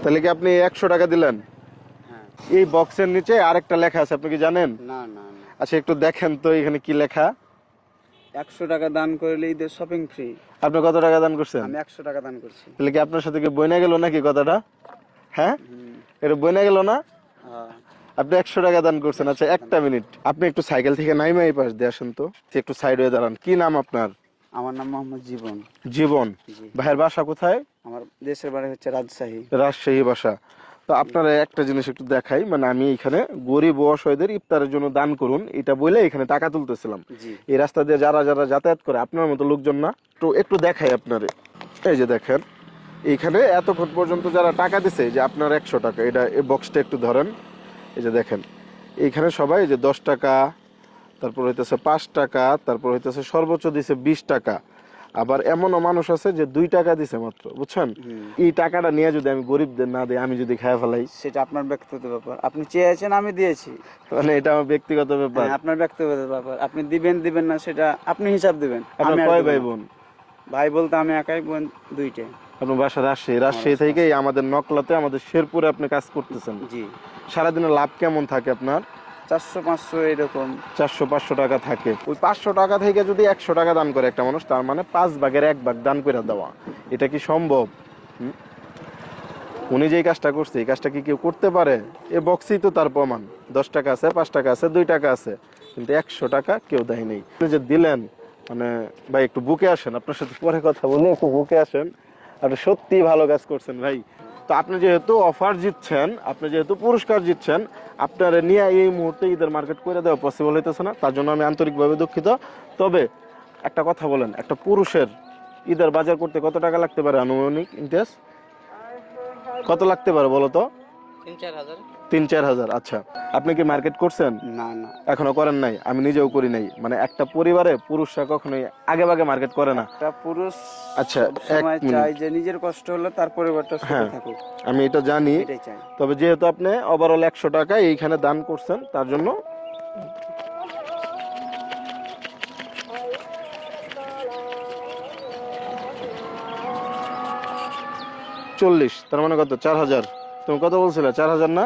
তাহলে কি আপনি 100 টাকা দিলেন? হ্যাঁ। এই বক্সের নিচে আরেকটা লেখা আছে, আপনি কি জানেন? না না না, আচ্ছা একটু দেখেন তো এখানে কি লেখা। 100 টাকা দান করলে ঈদের শপিং ফ্রি। আপনি কত টাকা দান করছেন? আমি 100 টাকা দান করছি। তাহলে কি আপনার সাথে কি বইনা গেল নাকি কথাটা? হ্যাঁ, এটা বইনা গেল না? হ্যাঁ। আপনি 100 টাকা দান করছেন। আচ্ছা একটা মিনিট, আপনি একটু সাইকেল থেকে নাইমা এই পাশ দিয়ে আসেন তো, একটু সাইড হয়ে দাঁড়ান। কি নাম আপনার? আমার নাম মোহাম্মদ জীবন। জীবন। জি। ভাইয়ের বাসা কোথায়? আমার দেশের বাড়ি হচ্ছে রাজশাহী। রাজশাহী বাসা। তো আপনারা একটা জিনিস একটু দেখাই, মানে আমি এখানে গরিব ও অসহায়দের ইফতারের জন্য দান করুন এটা বলে এখানে টাকা তুলতেছিলাম। জি। এই রাস্তা দিয়ে যারা যারা যাতায়াত করে আপনার মতো লোকজন না, তো একটু দেখাই আপনারে। এই যে দেখেন এইখানে এতক্ষণ পর্যন্ত যারা টাকা দিছে, যে আপনার 100 টাকা, এটা এই বক্সটা একটু ধরেন। এই যে দেখেন এইখানে সবাই যে 10 টাকা, তারপর হইতেছে 5 টাকা, তারপর হইতেছে সর্বোচ্চ দিছে 20 টাকা। আবার এমনও মানুষ আছে যে 2 টাকা দিছে মাত্র, বুঝছেন? এই টাকাটা নিয়ে যদি আমি গরিবদের না দিই, আমি যদি খায় ফেলাই, সেটা আপনার ব্যক্তিগত ব্যাপার। আপনি চেয়েছেন, আমি দিয়েছি। মানে এটা আমার ব্যক্তিগত ব্যাপার। হ্যাঁ, আপনার ব্যক্তিগত ব্যাপার। আপনি দিবেন দিবেন না সেটা আপনি হিসাব দিবেন। আপনার আমি আর কয় দেব ভাই না। বোন? ভাই বলতে আমি একাই, বোন 2টে। আপনার বাসা রাজশাহী? রাজশাহী থেকেই আমাদের নকলাতে, আমাদের শেরপুরে আপনি কাজ করতেছেন। জি। সারাদিনের লাভ কেমন থাকে আপনার? 400-500 এরকম। 400-500 টাকা থাকে। ওই 500 টাকা থেকে যদি 100 টাকা দান করে একটা মানুষ, তার মানে 5 ভাগের 1 ভাগ দান করে দেওয়া। এটা কি সম্ভব? উনি যে কাজটা করছে, এই কাজটা কি কেউ করতে পারে? এ বক্সই তো তার প্রমাণ। 10 টাকা আছে, 5 টাকা আছে, 2 টাকা আছে, কিন্তু 100 টাকা কেউ দেয় নেই। আপনি যে দিলেন, মানে ভাই একটু বুকে আসেন, আপনার সাথে পরে কথা বলি, একটু বুকে আসেন। আপনি সত্যি ভালো কাজ করছেন ভাই। তো আপনি যেহেতু অফার জিতছেন, আপনি যেহেতু পুরস্কার জিতছেন, আপনার নিয়ে এই মুহূর্তে ঈদের মার্কেট করে দেওয়া পসিবল হইতেছে না, তার জন্য আমি আন্তরিকভাবে দুঃখিত। তবে একটা কথা বলেন, একটা পুরুষের ঈদের বাজার করতে কত টাকা লাগতে পারে আনুমানিক ইন্টারেস্ট? কত লাগতে পারে বলো তো? 3-4 হাজার। আচ্ছা, আপনি কি মার্কেট করছেন? না না, এখনো করেন নাই? আমি নিজেও করি নাই। মানে একটা পরিবারে পুরুষরা কখনোই আগে ভাগে মার্কেট করে না। একটা পুরুষ আচ্ছা, এক সময় মিনিট। চাই যে নিজের কষ্ট হলে তার পরিবারটা সুখে হ্যাঁ, থাকুক, আমি এটা জানি। এটাই চাই। তবে যেহেতু আপনি ওভারঅল 100 টাকা এইখানে দান করছেন, তার জন্য চল্লিশ, তার মানে কত? 4,000। তুমি কত বলছিলে? 4,000 না?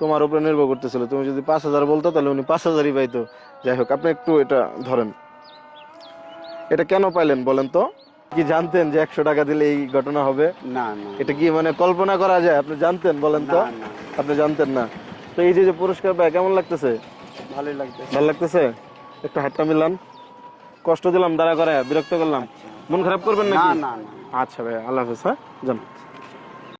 তোমার উপরে নির্ভর করতেছিল। তুমি যদি 5,000 বলতো তাহলে উনি 5,000ই পাইতো। যাই হোক, আপনি একটু এটা ধরেন। এটা কেন পাইলেন বলেন তো? কি জানতেন যে 100 টাকা দিলে এই ঘটনা হবে? না না, এটা কি মানে কল্পনা করা যায়? আপনি জানতেন বলেন তো? না না, আপনি জানতেন না। তো এই যে যে পুরস্কার পায় কেমন লাগতেছে? ভালোই লাগছে। ভালো লাগতেছে? একটু হাতটা মিলান। কষ্ট দিলাম দাঁড়া করে, বিরক্ত করলাম, মন খারাপ করবেন না নাকি? না না। আচ্ছা ভাই, আল্লাহ হাফেজ। হ্যাঁ, যান।